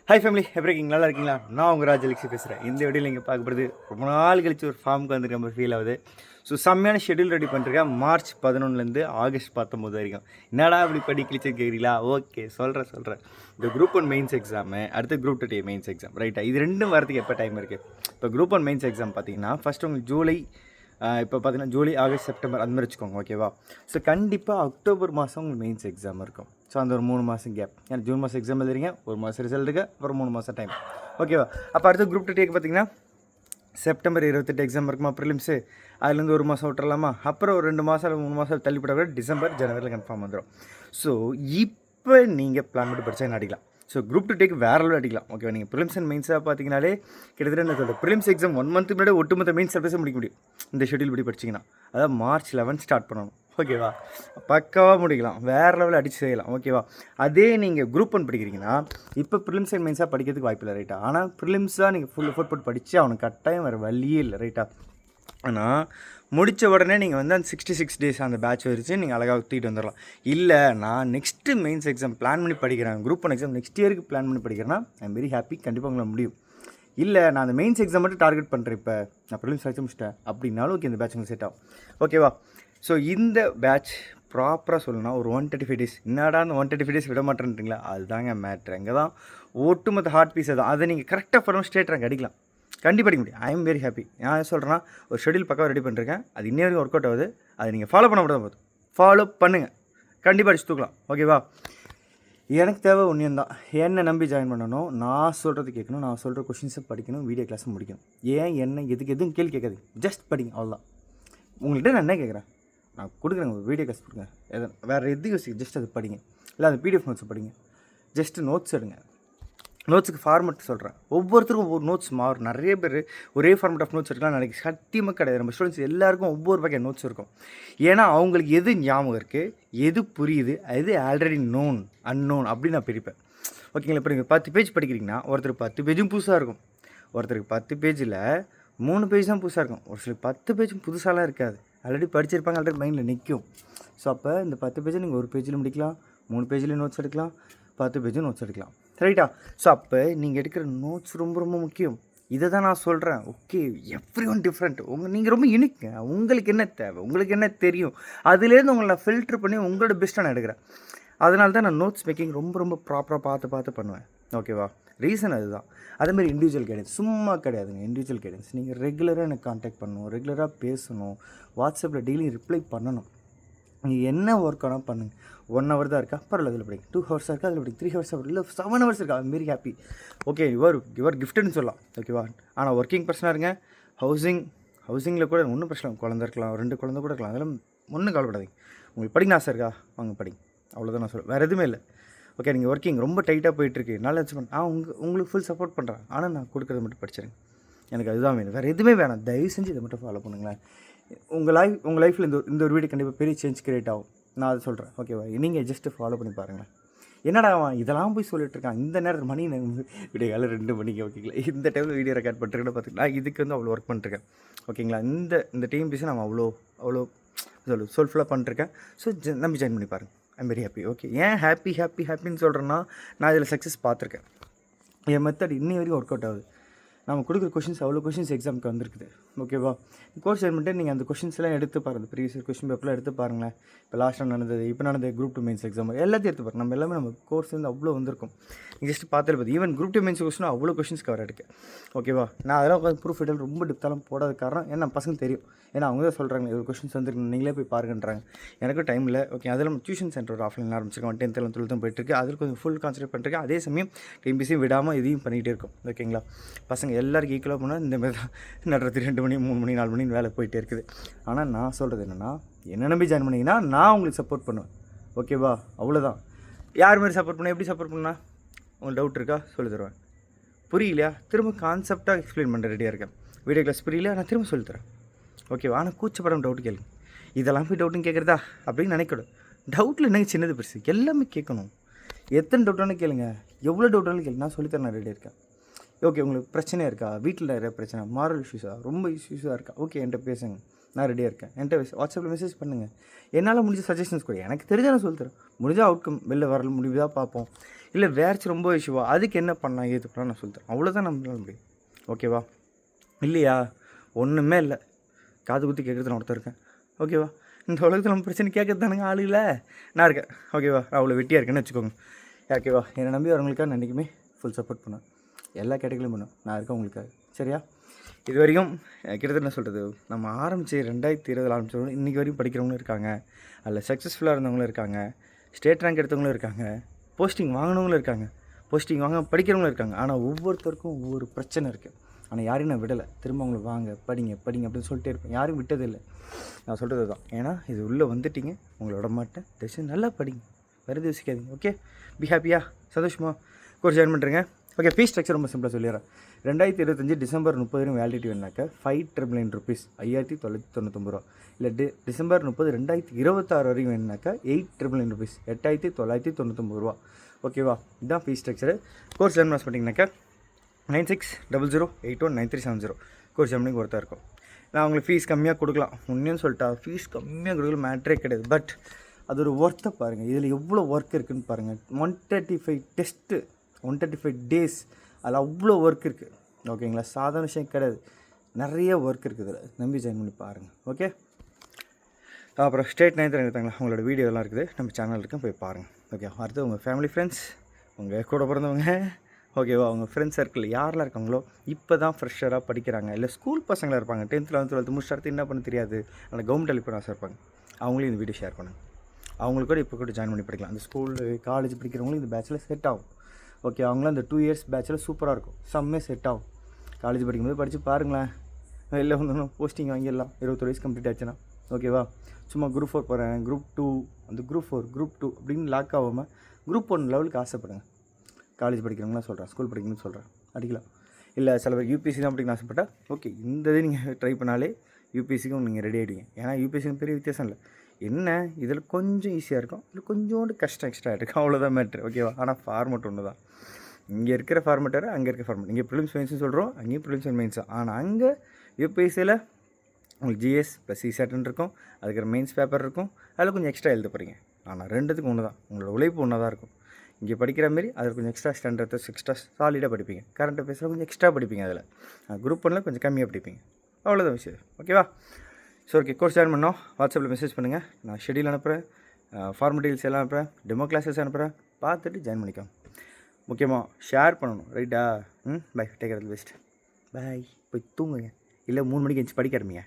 Hi family, எப்படி இருக்கீங்க? நல்லா இருக்கீங்களா? நான் உங்கள் ராஜலக்ஷ்மி பேசுகிறேன். இந்த வீடியோவில் நீங்கள் பார்க்கப்படுது ரொம்ப நாள் கழிச்சு ஒரு ஃபார்முக்கு வந்துருக்க மாதிரி ஃபீல் ஆகுது. ஸோ செம்மையான ஷெடியூல் ரெடி பண்ணிருக்கேன். மார்ச் 11லேருந்து ஆகஸ்ட் 19 வரைக்கும். என்னடா இப்படி படி கிழிச்சு கேட்குறீங்களா? ஓகே, சொல்கிறேன். இந்த குரூப் 1 மெயின்ஸ் எக்ஸாமு, அடுத்து குரூப் 2 மெயின்ஸ் எக்ஸாம், ரைட்டா? இது ரெண்டும் வரதுக்கு எப்போ டைம் இருக்குது? இப்போ குரூப் 1 மெயின்ஸ் எக்ஸாம் பார்த்தீங்கன்னா ஃபஸ்ட்டு உங்களுக்கு ஜூலை, இப்போ பார்த்தீங்கன்னா ஜூலை, ஆகஸ்ட், செப்டம்பர் அந்த மாதிரி வச்சுக்கோங்க, ஓகேவா? ஸோ கண்டிப்பாக அக்டோபர் மாதம் உங்களுக்கு மெயின்ஸ் எக்ஸாம் இருக்கும். ஸோ அந்த ஒரு 3 மாதம் கேப். ஏன்னா ஜூன் மாதம் எக்ஸாம் எழுதுறீங்க, ஒரு மாதம் ரிசல்ட் இருக்குது, அப்புறம் 3 மாதம் டைம், ஓகேவா? அப்போ அடுத்து குரூப் 2 பார்த்தீங்கன்னா செப்டம்பர் 28 எக்ஸாம் இருக்குமா ப்ரிலிம்ஸு, அதுலேருந்து ஒரு மாதம் விட்டுறலாமா? அப்புறம் ஒரு 2 மாதம் 3 மாதம் தள்ளிப்பட கூட டிசம்பர் ஜனவரியில் கன்ஃபார்ம் வந்துடும். ஸோ இப்போ நீங்கள் பிளான் பண்ணி படித்தா என்ன அடிக்கலாம்? ஸோ குரூப் 2 வேறு லெவலில் அடிக்கலாம், ஓகேவா? நீங்கள் ப்ரிலிம்ஸ் அண்ட் மெயின்ஸாக பார்த்தீங்கனாலே கிட்டத்தட்ட என்ன சொல்கிறது, ப்ரிலிம்ஸ் எக்ஸாம் 1 மந்த் முன்னாடி ஒட்டுமொத்த மெயின்ஸ் சர்வீஸை முடிக்க முடியும் இந்த ஷெடியூல் படி படிச்சிங்கன்னா. அதாவது மார்ச் 11 ஸ்டார்ட் பண்ணணும், ஓகேவா? பக்காவாக முடிக்கலாம், வேறு லெவலில் அடித்து செய்யலாம், ஓகேவா? அதே நீங்கள் குரூப் 1 படிக்கிறீங்கன்னா இப்போ ப்ரிலிம்ஸ் அண்ட் மெயின்ஸாக படிக்கிறதுக்கு வாய்ப்பு இல்லை, ரைட்டா? ஆனால் ப்ரிலிம்ஸாக நீங்கள் ஃபுல் எஃபோர்ட் போட்டு படித்து அவனுக்கு கட்டாயம் வேறு வழியே இல்லை, ரைட்டா? ஆனால் முடித்த உடனே நீங்கள் வந்து அந்த 66 டேஸ் அந்த பேட்ச் வச்சு நீங்கள் அழகாக தூக்கிட்டு வந்துடலாம். இல்லை, நான் நெக்ஸ்ட்டு மெயின்ஸ் எக்ஸாம் பிளான் பண்ணி படிக்கிறேன், குரூப் 1 எக்ஸாம் நெக்ஸ்ட் இயருக்கு பிளான் பண்ணி படிக்கிறேன்னா ஐ எம் வெரி ஹாப்பி, கண்டிப்பாக உங்களை முடியும். இல்லை, நான் அந்த மெயின்ஸ் எக்ஸாம் மட்டும் டார்கெட் பண்ணுறேன், இப்போ நான் ப்ரிலிம்ஸ் வச்சு முடிச்சிட்டேன் அப்படின்னாலும் ஓகே, இந்த பேட்ச் உங்களுக்கு செட் ஆகும், ஓகேவா? ஸோ இந்த பேட்ச் ப்ராப்பராக சொல்லணும்னா ஒரு 135 டேஸ். என்னடா அந்த 135 டேஸ் விட மாட்டேன்றீங்களா? அதுதாங்க மேட்ரு. அங்கே தான் ஒட்டுமொத்த ஹார்ட் பீஸ் தான். அதை நீங்கள் கரெக்டாக பண்ணணும், ஸ்டேட் ரேங்க் அடிக்கலாம், கண்டிப்பாக படிக்க முடியும். ஐ எம் வெரி ஹாப்பி. நான் சொல்கிறேன்னா ஒரு ஷெடியூல் பக்கம் ரெடி பண்ணிருக்கேன், அது இன்ன வரைக்கும் ஒர்க் அவுட் ஆகுது. அதை நீங்கள் ஃபாலோ பண்ண முடியாது, போதும் ஃபாலோ பண்ணுங்கள், கண்டிப்பாக அடிச்சு தூக்கலாம், ஓகேவா? எனக்கு தேவை ஒன்றியம் தான். என்னை நம்பி ஜாயின் பண்ணணும், நான் சொல்கிறது கேட்கணும், நான் சொல்கிற கொஷின்ஸை படிக்கணும், வீடியோ கிளாஸை முடிக்கணும். என்ன எதுவும் கேள்வி கேட்காது, ஜஸ்ட் படிங்க, அவ்வளோதான். உங்கள்கிட்ட நான் என்ன கேட்குறேன், நான் கொடுக்குறேங்க, ஒரு வீடியோ கிளாஸ் கொடுங்க, வேறு எது யோசிக்க, ஜஸ்ட் அது படிங்க. இல்லை அந்த பிடிஎஃப் நோட்ஸை படிங்க, ஜஸ்ட்டு நோட்ஸ் எடுங்க. நோட்ஸுக்கு ஃபார்மெட் சொல்கிறேன், ஒவ்வொருத்தருக்கும் ஒவ்வொரு நோட்ஸ் மாறும். நிறைய பேர் ஒரே ஃபார்மெட் ஆஃப் நோட்ஸ் எடுக்கலாம் நினைக்க, சத்தியமாக கிடையாது. நம்ம ஸ்டூடெண்ட்ஸ் எல்லாருக்கும் ஒவ்வொரு வகை நோட்ஸ் இருக்கும். ஏன்னா அவங்களுக்கு எது ஞாபகம் இருக்குது, எது புரியுது, எது ஆல்ரெடி நோன் அன்னோன் அப்படின்னு நான் பிரிப்பேன், ஓகேங்களா? இப்போ நீங்கள் 10 பேஜ் படிக்கிறீங்கன்னா ஒருத்தருக்கு 10 பேஜும் புதுசாக இருக்கும், ஒருத்தருக்கு 10 பேஜில் 3 பேஜ் தான் புதுசாக இருக்கும், ஒரு சில 10 பேஜும் புதுசாலாம் இருக்காது, ஆல்ரெடி படிச்சிருப்பாங்க, ஆல்ரெடி மைண்டில் நிற்கும். ஸோ அப்போ இந்த 10 பேஜை நீங்கள் ஒரு பேஜில் முடிக்கலாம், 3 பேஜில் நோட்ஸ் எடுக்கலாம், 10 பேஜும் நோட்ஸ் எடுக்கலாம், ரைட்டா? ஸோ அப்போ நீங்கள் எடுக்கிற நோட்ஸ் ரொம்ப ரொம்ப முக்கியம். இதை தான் நான் சொல்கிறேன், ஓகே? Every one different. நீங்கள் ரொம்ப யூனிக்ங்க, உங்களுக்கு என்ன தேவை, உங்களுக்கு என்ன தெரியும், அதுலேருந்து உங்களை நான் ஃபில்ட்ரு பண்ணி உங்களோட பெஸ்ட்டாக நான் எடுக்கிறேன். அதனால தான் நான் நோட்ஸ் மேக்கிங் ரொம்ப ரொம்ப ப்ராப்பராக பார்த்து பண்ணுவேன், ஓகேவா? ரீசன் அதுதான். அதேமாதிரி இண்டிவிஜுவல் கைடன்ஸ் சும்மா கிடையாதுங்க. இண்டிவிஜுவல் கைடன்ஸ் நீங்கள் ரெகுலராக எனக்கு கான்டாக்ட் பண்ணணும், ரெகுலராக பேசணும், வாட்ஸ்அப்பில் டெய்லி ரிப்ளை பண்ணணும். நீங்கள் என்ன ஒர்க் ஆனால் பண்ணுங்கள். 1 ஹவர் தான் இருக்கா, பரவாயில்ல, அதில் படிங்க. 2 ஹவர்ஸாக இருக்கா, அதில் படிங்க. 3 ஹவர்ஸ் இல்லை 7 ஹவர்ஸ் இருக்கா, I am very happy, okay? Your கிஃப்ட்னு சொல்லலாம், ஓகேவா? ஆனால் ஒர்க்கிங் பர்சனாக இருங்க. ஹவுசிங்கில் கூட ஒன்றும் பிரச்சனை, குழந்தை இருக்கலாம், 2 குழந்தை கூட இருக்கலாம், அதெல்லாம் ஒன்றும் கவலைப்படாதீங்க. உங்களுக்கு படிக்கணும் ஆசை இருக்கா, வாங்க படிங்க, அவ்வளோதான் நான் சொல்லுவேன், வேறு எதுவுமே இல்லை, ஓகே? நீங்கள் ஒர்க்கிங் ரொம்ப டைட்டாக போயிட்டுருக்கு, நல்லா வச்சு நான் உங்களுக்கு ஃபுல் சப்போர்ட் பண்ணுறேன், ஆனால் நான் கொடுக்குறத மட்டும் படிச்சிருங்க, எனக்கு அதுதான் வேணும், வேறு எதுவுமே வேணாம். தயவு செஞ்சு இதை மட்டும் ஃபாலோ பண்ணுங்களேன். உங்கள் லைஃப்பில் இந்த ஒரு வீடியோ கண்டிப்பாக பெரிய சேஞ்ச் கிரியேட் ஆகும், நான் அதை சொல்கிறேன், ஓகேவா? நீங்கள் ஜஸ்ட்டு ஃபாலோ பண்ணி பாருங்களேன். என்னடா இதெல்லாம் போய் சொல்லிட்டு இருக்கான், இந்த நேரத்தில் மணி வீடியோ காலையில் 2 மணிக்கு, ஓகேங்களா? இந்த டைமில் வீடியோ ரெக்கார்ட் பண்ணிட்டுருக்கேன், பார்த்துக்கலாம். இதுக்கு வந்து அவ்வளோ ஒர்க் பண்ணிருக்கேன், ஓகேங்களா? இந்த டீம் பீஸை நான் அவ்வளோ சோல்ஃபுல்லாக பண்ணிருக்கேன். ஸோ நம்பி ஜாயின் பண்ணி பாருங்கள், ஐ எம் வெரி ஹாப்பி, ஓகே? ஏன் ஹாப்பின்னு சொல்கிறேன்னா, நான் இதில் சக்ஸஸ் பார்த்துருக்கேன். என் மெத்தட் இன்னி வரைக்கும் ஒர்க் அவுட் ஆகுது. நம்ம கொடுக்குற கொஷின்ஸ் அவ்வளோ கொஷின்ஸ் எக்ஸாமுக்கு வந்திருக்குது, ஓகேவா? கோர்ஸ் பண்ணிட்டு நீங்கள் அந்த கொஷின்ஸ்லாம் எடுத்து பாருங்கள், ப்ரீவியஸ் கொஷின் பேப்பர்லாம் எடுத்து பாருங்களேன். இப்போ லாஸ்ட்டாக நடந்தது, இப்போ நடந்த குரூப் 2 மெயின்ஸ் எக்ஸாம் எல்லாத்தையும் எடுத்து பாருங்கள். நம்ம எல்லாமே நம்ம கோர்ஸ் வந்து அவ்வளோ வந்திருக்கும், நீங்கள் ஜஸ்ட் பார்த்துட்டு பார்த்து. ஈவன் குரூப் 2 மெயின்ஸ் கொஸ்டின் அவ்வளோ கொஷின்ஸ் கவர் எடுக்கு, ஓகேவா? நான் அதெல்லாம் உட்காந்து ப்ரூஃப் எல்லாம் ரொம்ப டிப்தாலும் போடாத காரணம் ஏன்னா பசங்க தெரியும், ஏன்னா அவங்க தான் சொல்கிறாங்க ஒரு கொஷின்ஸ் வந்துருக்கு, நீங்களே போய் பாருங்கன்றாங்க. எனக்கும் டைம் இல்லை, ஓகே? அதில் நம்ம டியூஷன் சென்டர் ஒரு ஆஃப்லைன் ஆரம்பிச்சிருக்கோம், 10th 12th போயிட்டுருக்கு, அதில் கொஞ்சம் ஃபுல் கான்சன்ட்ரேட் பண்ணிருக்கேன். அதே சமயம் டிஎன்பிசியும் விடாமல் இதையும் பண்ணிகிட்டே இருக்கும், ஓகேங்களா? பசங்க எல்லாருக்கும் ஈக்குவலாக போனால் இந்த மாதிரி தான் நடறது, 2 மணி 3 மணி 4 மணின்னு வேலை போயிட்டே இருக்குது. ஆனால் நான் சொல்கிறது என்னென்னா, என்ன நம்பி ஜாயின் பண்ணிங்கன்னா நான் உங்களுக்கு சப்போர்ட் பண்ணுவேன், ஓகேவா? அவ்வளோதான். யார் மாதிரி சப்போர்ட் பண்ண, எப்படி சப்போர்ட் பண்ணால் உங்களுக்கு டவுட் இருக்கா சொல்லி தருவேன், புரியலையா திரும்ப கான்செப்டாக எக்ஸ்பிளைன் பண்ணுற ரெடியாக இருக்கேன். வீடியோ கிளாஸ் புரியல, நான் திரும்ப சொல்லித்தரேன், ஓகேவா? ஆனால் கூச்சப்படம் டவுட் கேளுங்க, இதெல்லாம் போய் டவுட்டுன்னு கேட்குறதா அப்படின்னு நினைக்கணும். டவுட்டில் என்னங்க சின்னது பெருசு எல்லாமே கேட்கணும், எத்தனை டவுட்டானு கேளுங்க, எவ்வளோ டவுட்டானு கேளுங்க, நான் சொல்லித்தரேன், நான் ரெடியாக இருக்கேன், ஓகே? உங்களுக்கு பிரச்சனையாக இருக்கா, வீட்டில் நிறைய பிரச்சனை, மாரல் இஷ்யூஸாக ரொம்ப இஷ்யூஸாக இருக்கா, ஓகே என்கிட்ட பேசுங்க, நான் ரெடியாக இருக்கேன். என்கிட்ட வாட்ஸ்அப்பில் மெசேஜ் பண்ணுங்கள், என்னால் முடிஞ்ச சஜஷன்ஸ் கூட எனக்கு தெரிஞ்ச நான் சொல்லித்தரேன். முடிஞ்சால் அவுட்கம் வெளில வரல முடிவுதாக பார்ப்போம். இல்லை வேர்ச்சு ரொம்ப இஷ்யூவா, அதுக்கு என்ன பண்ணலாம் ஏது பண்ணலாம் நான் சொல்லித்தரேன். அவ்வளோதான் நம்மளால முடியும். ஓகேவா? இல்லையா ஒன்றுமே இல்லை, காது குத்தி கேட்குறது நான் ஒருத்தர் இருக்கேன். ஓகேவா? இந்த உலகத்தில் நம்ம பிரச்சனை கேட்கறதானுங்க ஆள் இல்லை, நான் இருக்கேன். ஓகேவா? நான் அவ்வளோ வெட்டியாக இருக்கேன்னு வச்சுக்கோங்க. ஓகேவா? என்னை நம்பி வரவங்களுக்காக நான் என்றைக்குமே ஃபுல் சப்போர்ட் பண்ணுவேன். எல்லா கேட்டகரியிலும் பண்ணுவேன். நான் இருக்கேன் உங்களுக்காக. சரியா? இது வரைக்கும் கிட்டத்தட்ட என்ன சொல்கிறது, நம்ம ஆரம்பித்து 2020 ஆரம்பித்தவங்க இன்றைக்கி வரைக்கும் படிக்கிறவங்களும் இருக்காங்க, அதில் சக்ஸஸ்ஃபுல்லாக இருந்தவங்களும் இருக்காங்க, ஸ்டேட் ரேங்க் எடுத்தவங்களும் இருக்காங்க, போஸ்டிங் வாங்கினவங்களும் இருக்காங்க, போஸ்டிங் வாங்க படிக்கிறவங்களும் இருக்காங்க. ஆனால் ஒவ்வொருத்தருக்கும் ஒவ்வொரு பிரச்சனை இருக்குது. ஆனால் யாரையும் நான் விடலை. திரும்ப அவங்களுக்கு வாங்க படிங்க படிங்க அப்படின்னு சொல்லிட்டே இருப்பேன். யாரும் விட்டதில்லை. நான் சொல்கிறது தான். ஏன்னா இது உள்ளே வந்துட்டிங்க, உங்களை விட மாட்டேன். தயவுசெய்து நல்லா படிங்க, வேறு யோசிக்காதீங்க. ஓகே, பி ஹாப்பியா, சந்தோஷமா கோர்ஸ் ஜாயின் பண்ணுறேங்க. ஓகே, ஃபீஸ் ஸ்ட்ரக்சர் ரொம்ப சிம்பிளாக சொல்லிடுறேன். 2025 டிசம்பர் 30 வரைக்கும் வேலிடிட்டி வேணாக்கா 5,999 ருபீஸ், 5,999 ரூபா. இல்லை டிசம்பர் 30 2026 வரைக்கும் வேணுனாக்கா 8,999 ருபீஸ், 8,999 ரூபா. ஓகேவா? இதுதான் ஃபீஸ் ஸ்ட்ரக்சரு. கோர்ஸ் ஜாயின் பண்ணிட்டீங்கன்னாக்கா 9600819370 கோர்ஸ் ஜாயின் ஒருத்தர் இருக்கும். நான் அவங்களுக்கு ஃபீஸ் கம்மியாக கொடுக்கலாம், முன்னேன்னு சொல்லிட்டா ஃபீஸ் கம்மியாக கொடுக்கல மேட்ரே கிடையாது. பட் அது ஒரு ஒர்த்தை பாருங்கள், இதில் எவ்வளோ ஒர்க் இருக்குதுன்னு பாருங்கள். 135 டெஸ்ட்டு, 135 டேஸ், அதில் அவ்வளோ ஒர்க் இருக்குது. ஓகேங்களா? சாதாரண விஷயம் கிடையாது, நிறைய ஒர்க் இருக்குது இதில். நம்பி ஜாயின் பண்ணி பாருங்கள். ஓகே, அப்புறம் ஸ்டேட் 9th எடுத்தாங்களா, அவங்களோட வீடியோலாம் இருக்குது நம்ம சேனல் இருக்கும், போய் பாருங்கள். ஓகே, அடுத்து உங்கள் ஃபேமிலி ஃப்ரெண்ட்ஸ், உங்கள் கூட பிறந்தவங்க, ஓகேவா, அவங்க ஃப்ரெண்ட்ஸ் சர்க்கிள் யாரெல்லாம் இருக்காங்களோ, இப்போ தான் ஃப்ரெஷராக படிக்கிறாங்க, இல்லை ஸ்கூல் பசங்களாக இருப்பாங்க, 10th 11th 12th முடிச்சு என்ன பண்ண தெரியாது, ஆனால் கவர்மெண்ட் வேலைக்கு போய் ஆசை இருப்பாங்க. அவங்களையும் இந்த வீடியோ ஷேர் பண்ணுங்கள். அவங்க கூட இப்போ கூட ஜாயின் பண்ணி படிக்கலாம். அந்த ஸ்கூலு காலேஜ் படிக்கிறவங்களும் இந்த பேட்சில் செட் ஆகும். ஓகே, அவங்களாம் அந்த 2 இயர்ஸ் பேட்சில் சூப்பராக இருக்கும், செம்மே செட் ஆகும். காலேஜ் படிக்கும்போது படித்து பாருங்களேன், வெளில வந்தோன்னா போஸ்டிங் வாங்கிடலாம் 21 வயசு கம்ப்ளீட் ஆச்சுன்னா. ஓகேவா? சும்மா குரூப் 4 போகிறேன், குரூப் 2, அந்த குரூப் 4 குரூப் 2 அப்படின்னு லாக் ஆகாமல் குரூப் 1 லெவலுக்கு ஆசைப்படுங்க. காலேஜ் படிக்கிறவங்களாம் சொல்கிறேன், ஸ்கூல் படிக்கணும்னு சொல்கிறேன், அடிக்கலாம். இல்லை சில பேர் யூபிஎஸ்சி தான் படிக்கணும்னு ஆசைப்பட்டால் ஓகே, இந்த இது நீங்கள் ட்ரை பண்ணாலே யூபிஎஸ்சிக்கும் நீங்கள் ரெடி ஆகிடுவீங்க. ஏன்னா யூபிஎஸ்சிக்கும் பெரிய வித்தியாசம் இல்லை, என்ன இதில் கொஞ்சம் ஈஸியாக இருக்கும், இதில் கொஞ்சோண்டு கஷ்டம் எக்ஸ்ட்ரா இருக்கும், அவ்வளோதான் மேட்ரு. ஓகேவா? ஆனால் ஃபார்மெட் ஒன்று தான். இங்கே இருக்கிற ஃபார்மெட் வேறு, அங்கே இருக்கிற ஃபார்மெட். இங்கே ப்ரிலிம்ஸ் மெயின்ஸ்னு சொல்கிறோம், அங்கேயும் ப்ரிலிம்ஸ் அண்ட் மெயின்ஸ். ஆனால் அங்கே யூபிஎஸ்சியில் உங்களுக்கு ஜிஎஸ் ப்ளஸ் சிசேட்னு இருக்கும், அதுக்கு மெயின்ஸ் பேப்பர் இருக்கும், அதில் கொஞ்சம் எக்ஸ்ட்ரா எழுத போகிறீங்க. ஆனால் ரெண்டுத்துக்கும் ஒன்று தான், உங்களோட உழைப்பு ஒன்று தான் இருக்கும். இங்கே படிக்கிற மாரி அதில் கொஞ்சம் எக்ஸ்ட்ரா ஸ்டாண்டர்ட் எக்ஸ்ட்ரா சாலிடாக படிப்பீங்க. கரண்ட் அஃபேர்ஸில் கொஞ்சம் எக்ஸ்ட்ரா படிப்பீங்க, அதில் குரூப் 1 கொஞ்சம் கம்மியாக படிப்பீங்க. அவ்வளோதான் விஷயம். ஓகேவா? ஸோ ஓகே, கோர்ஸ் ஜாயின் பண்ணோம். வாட்ஸ்அப்பில் மெசேஜ் பண்ணுங்கள், நான் ஷெடியூல் அனுப்புகிறேன், ஃபார்மெட்டிவ்ஸ் எல்லாம் அனுப்புகிறேன், டெமோ கிளாஸஸ் அனுப்புகிறேன், பார்த்துட்டு ஜாயின் பண்ணிக்கோங்க. முக்கியமாக ஷேர் பண்ணணும். ரைட்டா? Bye, take care, best. Bye. போய் தூங்குங்க, இல்லை 3 மணிக்கு எந்திச்சு படிக்க ஆரம்பிங்க.